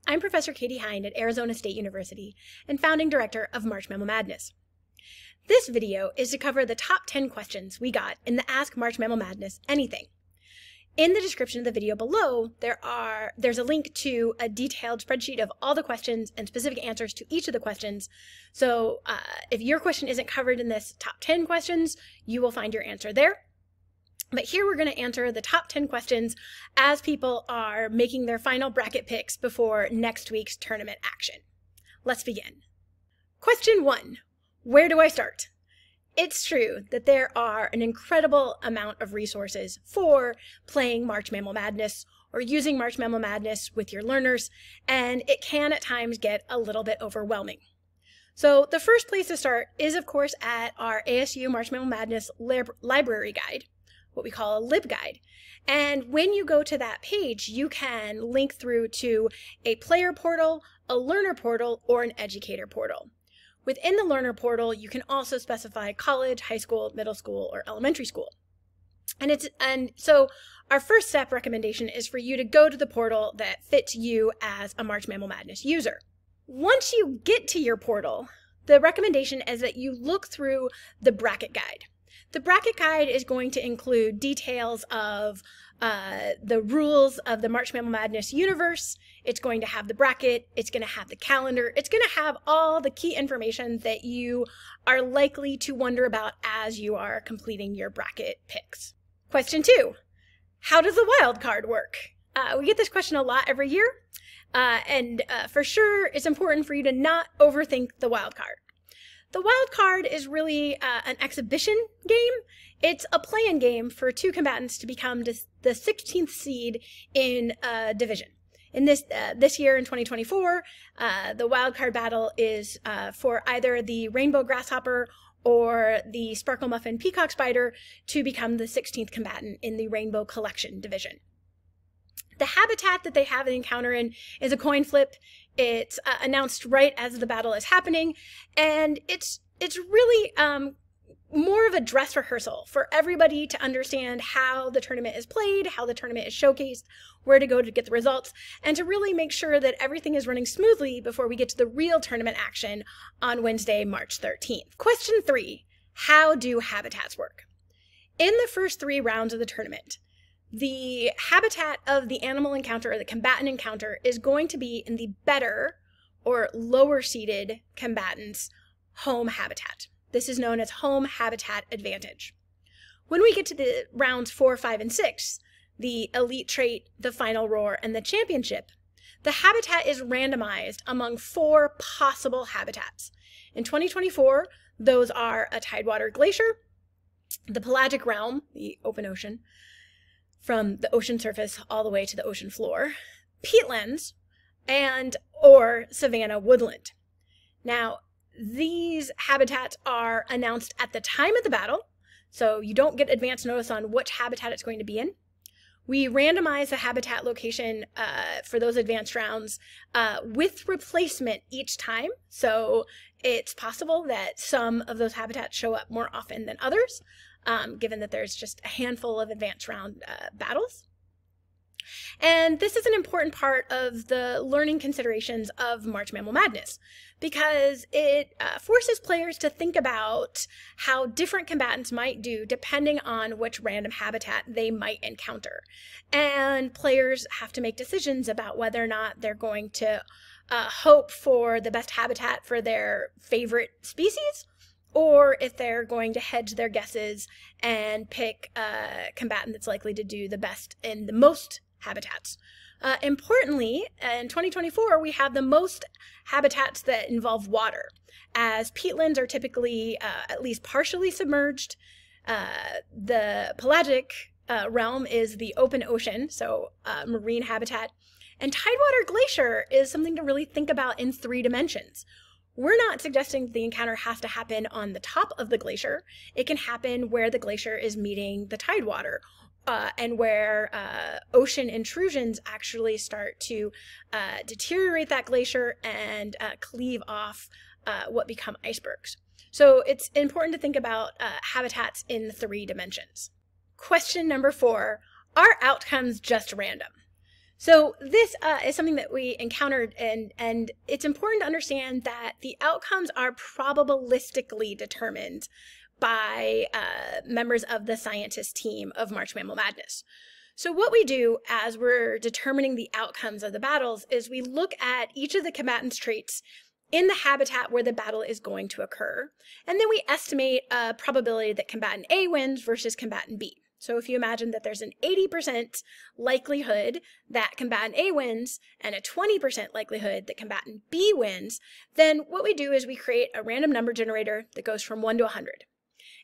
I'm Professor Katie Hind at Arizona State University and founding director of March Mammal Madness. This video is to cover the top 10 questions we got in the Ask March Mammal Madness Anything. In the description of the video below, there's a link to a detailed spreadsheet of all the questions and specific answers to each of the questions. So if your question isn't covered in this top 10 questions, you will find your answer there. But here we're going to answer the top 10 questions as people are making their final bracket picks before next week's tournament action. Let's begin. Question 1. Where do I start? It's true that there are an incredible amount of resources for playing March Mammal Madness or using March Mammal Madness with your learners, and it can at times get a little bit overwhelming. So the first place to start is, of course, at our ASU March Mammal Madness library guide, what we call a LibGuide. And when you go to that page, you can link through to a player portal, a learner portal, or an educator portal. Within the learner portal, you can also specify college, high school, middle school, or elementary school. And so our first step recommendation is for you to go to the portal that fits you as a March Mammal Madness user. Once you get to your portal, the recommendation is that you look through the bracket guide. The bracket guide is going to include details of the rules of the March Mammal Madness universe. It's going to have the bracket. It's going to have the calendar. It's going to have all the key information that you are likely to wonder about as you are completing your bracket picks. Question 2. How does the wild card work? We get this question a lot every year, and for sure it's important for you to not overthink the wild card. The wild card is really an exhibition game. It's a play-in game for two combatants to become the 16th seed in a division. In this year, in 2024, the wild card battle is for either the rainbow grasshopper or the sparkle muffin peacock spider to become the 16th combatant in the rainbow collection division. The habitat that they have an encounter in is a coin flip. It's announced right as the battle is happening, and it's really more of a dress rehearsal for everybody to understand how the tournament is played, how the tournament is showcased, where to go to get the results, and to really make sure that everything is running smoothly before we get to the real tournament action on Wednesday, March 13th. Question 3. How do habitats work? In the first 3 rounds of the tournament, the habitat of the animal encounter or the combatant encounter is going to be in the better or lower seeded combatant's home habitat. This is known as home habitat advantage. When we get to the rounds 4, 5, and 6, the elite trait, the final roar, and the championship, the habitat is randomized among 4 possible habitats. In 2024, those are a tidewater glacier, the pelagic realm, the open ocean, from the ocean surface all the way to the ocean floor, peatlands, or savanna woodland. Now, these habitats are announced at the time of the battle, so you don't get advance notice on which habitat it's going to be in. We randomize the habitat location for those advanced rounds with replacement each time, so it's possible that some of those habitats show up more often than others, given that there's just a handful of advanced round battles. And this is an important part of the learning considerations of March Mammal Madness because it forces players to think about how different combatants might do depending on which random habitat they might encounter. And players have to make decisions about whether or not they're going to hope for the best habitat for their favorite species, or if they're going to hedge their guesses and pick a combatant that's likely to do the best in the most habitats. Importantly, in 2024, we have the most habitats that involve water, as peatlands are typically at least partially submerged. The pelagic realm is the open ocean, so marine habitat. And tidewater glacier is something to really think about in 3 dimensions. We're not suggesting that the encounter has to happen on the top of the glacier. It can happen where the glacier is meeting the tidewater, and where ocean intrusions actually start to deteriorate that glacier and cleave off what become icebergs. So it's important to think about habitats in 3 dimensions. Question number 4, are outcomes just random? So this is something that we encountered, and it's important to understand that the outcomes are probabilistically determined by members of the scientist team of March Mammal Madness. So what we do as we're determining the outcomes of the battles is we look at each of the combatants' traits in the habitat where the battle is going to occur, and then we estimate a probability that combatant A wins versus combatant B. So if you imagine that there's an 80% likelihood that combatant A wins and a 20% likelihood that combatant B wins, then what we do is we create a random number generator that goes from 1 to 100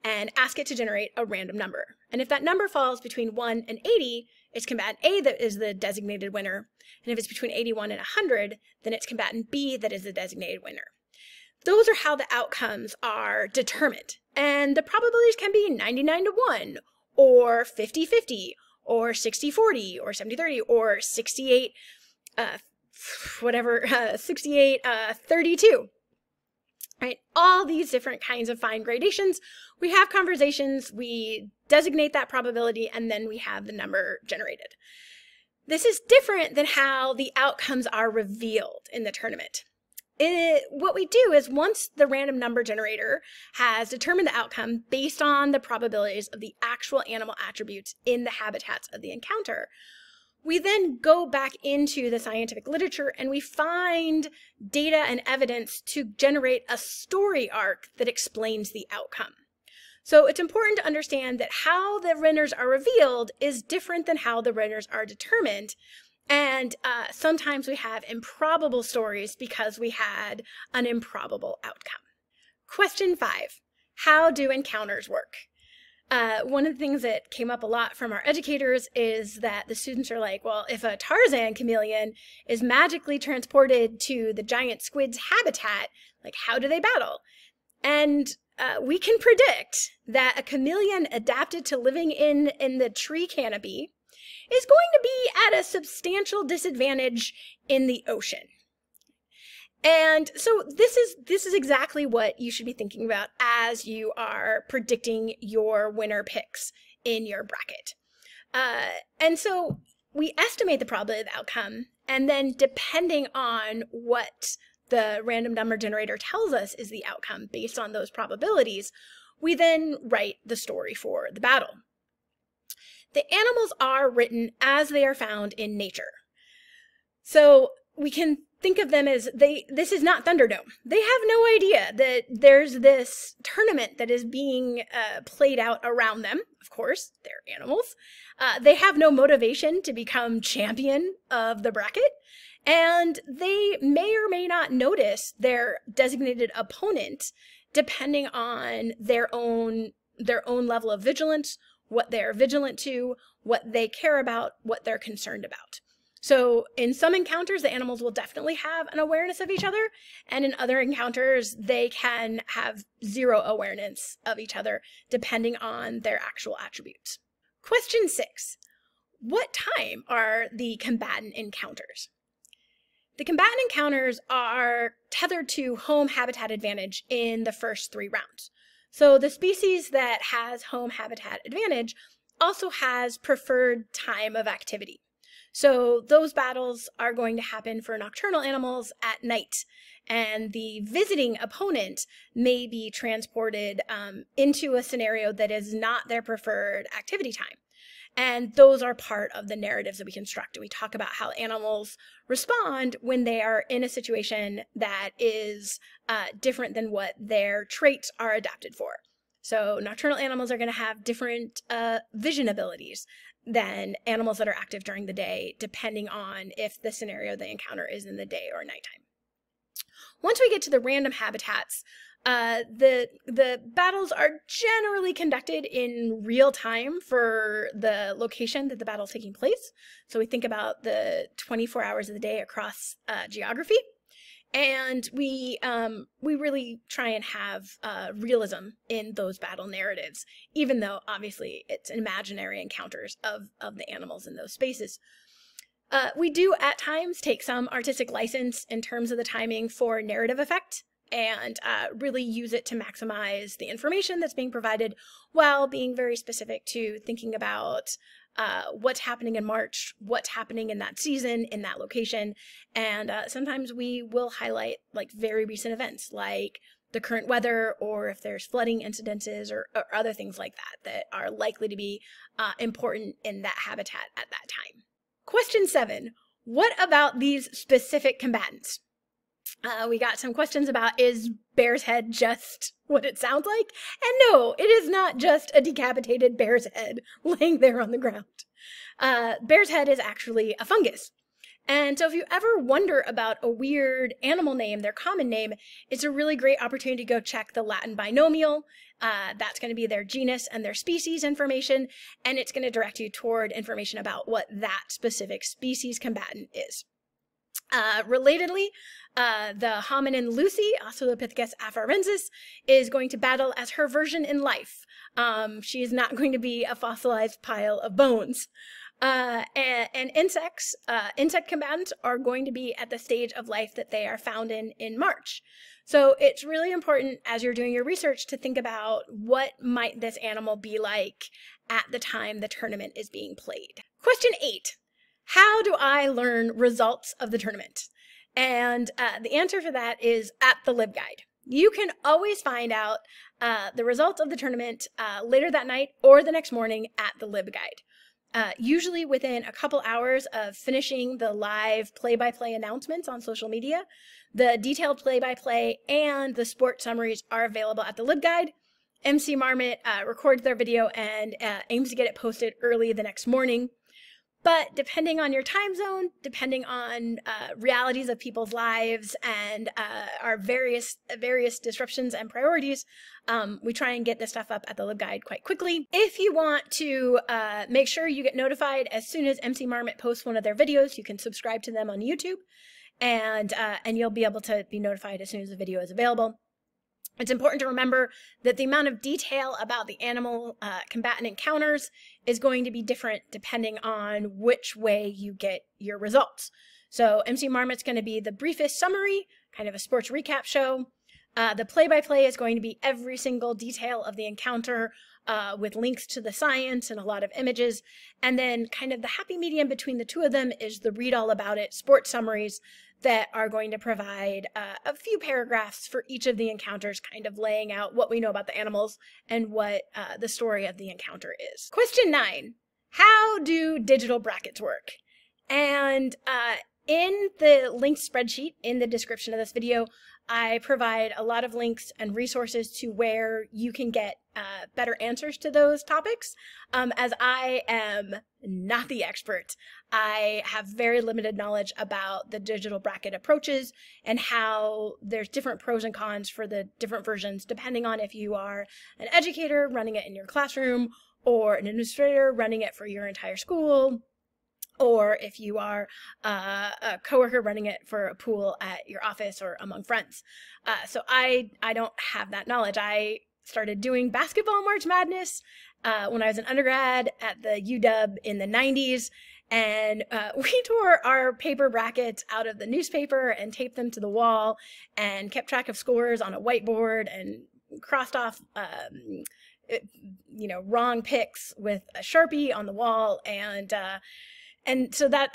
and ask it to generate a random number. And if that number falls between 1 and 80, it's combatant A that is the designated winner. And if it's between 81 and 100, then it's combatant B that is the designated winner. Those are how the outcomes are determined. And the probabilities can be 99 to 1, or 50-50, or 60-40, or 70-30, or 68-32. Right? All these different kinds of fine gradations. We have conversations, we designate that probability, and then we have the number generated. This is different than how the outcomes are revealed in the tournament. What we do is once the random number generator has determined the outcome based on the probabilities of the actual animal attributes in the habitats of the encounter, we then go back into the scientific literature and we find data and evidence to generate a story arc that explains the outcome. So it's important to understand that how the winners are revealed is different than how the winners are determined. And sometimes we have improbable stories because we had an improbable outcome. Question 5, how do encounters work? One of the things that came up a lot from our educators is that the students are like, well, if a Tarzan chameleon is magically transported to the giant squid's habitat, like how do they battle? And we can predict that a chameleon adapted to living in the tree canopy is going to be at a substantial disadvantage in the ocean. And so this is exactly what you should be thinking about as you are predicting your winner picks in your bracket. And so we estimate the probability of the outcome, and then depending on what the random number generator tells us is the outcome based on those probabilities, we then write the story for the battle. The animals are written as they are found in nature. So we can think of them as this is not Thunderdome. They have no idea that there's this tournament that is being played out around them. Of course, they're animals. They have no motivation to become champion of the bracket, and they may or may not notice their designated opponent depending on their own level of vigilance, what they're vigilant to, what they care about, what they're concerned about. So in some encounters, the animals will definitely have an awareness of each other, and in other encounters, they can have zero awareness of each other, depending on their actual attributes. Question 6, what time are the combatant encounters? The combatant encounters are tethered to home habitat advantage in the first 3 rounds. So the species that has home habitat advantage also has preferred time of activity. So those battles are going to happen for nocturnal animals at night, and the visiting opponent may be transported into a scenario that is not their preferred activity time. And those are part of the narratives that we construct. We talk about how animals respond when they are in a situation that is different than what their traits are adapted for. So nocturnal animals are going to have different vision abilities than animals that are active during the day, depending on if the scenario they encounter is in the day or nighttime. Once we get to the random habitats, the battles are generally conducted in real time for the location that the battle is taking place. So we think about the 24 hours of the day across geography. And we really try and have realism in those battle narratives, even though obviously it's imaginary encounters of the animals in those spaces. We do at times take some artistic license in terms of the timing for narrative effect, and really use it to maximize the information that's being provided while being very specific to thinking about what's happening in March, what's happening in that season, in that location. And sometimes we will highlight like very recent events, like the current weather, or if there's flooding incidences or other things like that are likely to be important in that habitat at that time. Question 7. What about these specific combatants? We got some questions about, is bear's head just what it sounds like? And no, it is not just a decapitated bear's head laying there on the ground. Bear's head is actually a fungus. And so if you ever wonder about a weird animal name, their common name, it's a really great opportunity to go check the Latin binomial. That's going to be their genus and their species information, and it's going to direct you toward information about what that specific species combatant is. Relatedly, the hominin Lucy, Australopithecus afarensis, is going to battle as her version in life. She is not going to be a fossilized pile of bones. And insects, insect combatants are going to be at the stage of life that they are found in March. So it's really important as you're doing your research to think about what might this animal be like at the time the tournament is being played. Question 8. How do I learn results of the tournament? And the answer for that is at the LibGuide. You can always find out the results of the tournament later that night or the next morning at the LibGuide. Usually within a couple hours of finishing the live play-by-play announcements on social media, the detailed play-by-play and the sport summaries are available at the LibGuide. MC Marmot records their video and aims to get it posted early the next morning. But depending on your time zone, depending on realities of people's lives and our various disruptions and priorities, we try and get this stuff up at the LibGuide quite quickly. If you want to make sure you get notified as soon as MC Marmot posts one of their videos, you can subscribe to them on YouTube, and you'll be able to be notified as soon as the video is available. It's important to remember that the amount of detail about the animal combatant encounters is going to be different depending on which way you get your results. So MC Marmot's going to be the briefest summary, kind of a sports recap show. The play-by-play is going to be every single detail of the encounter with links to the science and a lot of images. And then kind of the happy medium between the two of them is the read all about it sports summaries that are going to provide a few paragraphs for each of the encounters, kind of laying out what we know about the animals and what the story of the encounter is. Question 9, how do digital brackets work? And in the linked spreadsheet in the description of this video, I provide a lot of links and resources to where you can get better answers to those topics. As I am not the expert, I have very limited knowledge about the digital bracket approaches and how there's different pros and cons for the different versions, depending on if you are an educator running it in your classroom or an administrator running it for your entire school, or if you are a coworker running it for a pool at your office or among friends. So I don't have that knowledge. I started doing basketball March Madness when I was an undergrad at the UW in the 90s, and we tore our paper brackets out of the newspaper and taped them to the wall and kept track of scores on a whiteboard and crossed off wrong picks with a Sharpie on the wall, and so that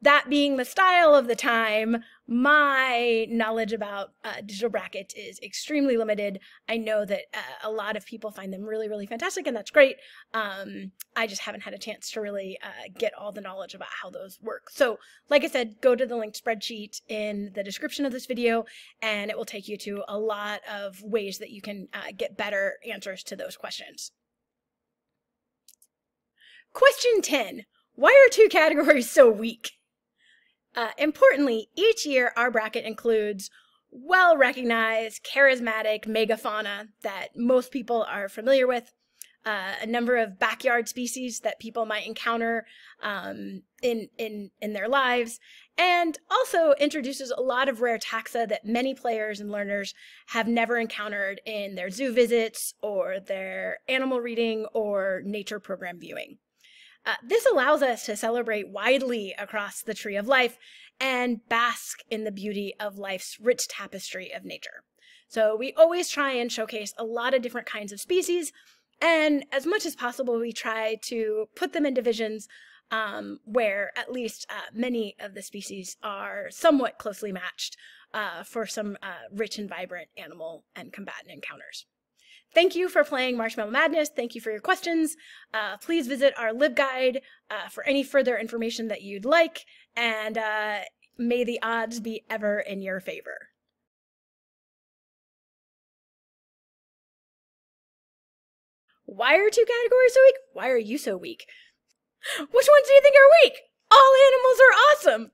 that being the style of the time, my knowledge about digital brackets is extremely limited. I know that a lot of people find them really, really fantastic, and that's great. I just haven't had a chance to really get all the knowledge about how those work. So, like I said, go to the linked spreadsheet in the description of this video, and it will take you to a lot of ways that you can get better answers to those questions. Question 10. Why are 2 categories so weak? Importantly, each year our bracket includes well-recognized, charismatic megafauna that most people are familiar with, a number of backyard species that people might encounter in their lives, and also introduces a lot of rare taxa that many players and learners have never encountered in their zoo visits or their animal reading or nature program viewing. This allows us to celebrate widely across the tree of life and bask in the beauty of life's rich tapestry of nature. So we always try and showcase a lot of different kinds of species, And as much as possible, we try to put them in divisions where at least many of the species are somewhat closely matched for some rich and vibrant animal and combatant encounters. Thank you for playing Marshmallow Madness. Thank you for your questions. Please visit our LibGuide for any further information that you'd like, and may the odds be ever in your favor. Why are 2 categories so weak? Why are you so weak? Which ones do you think are weak? All animals are awesome!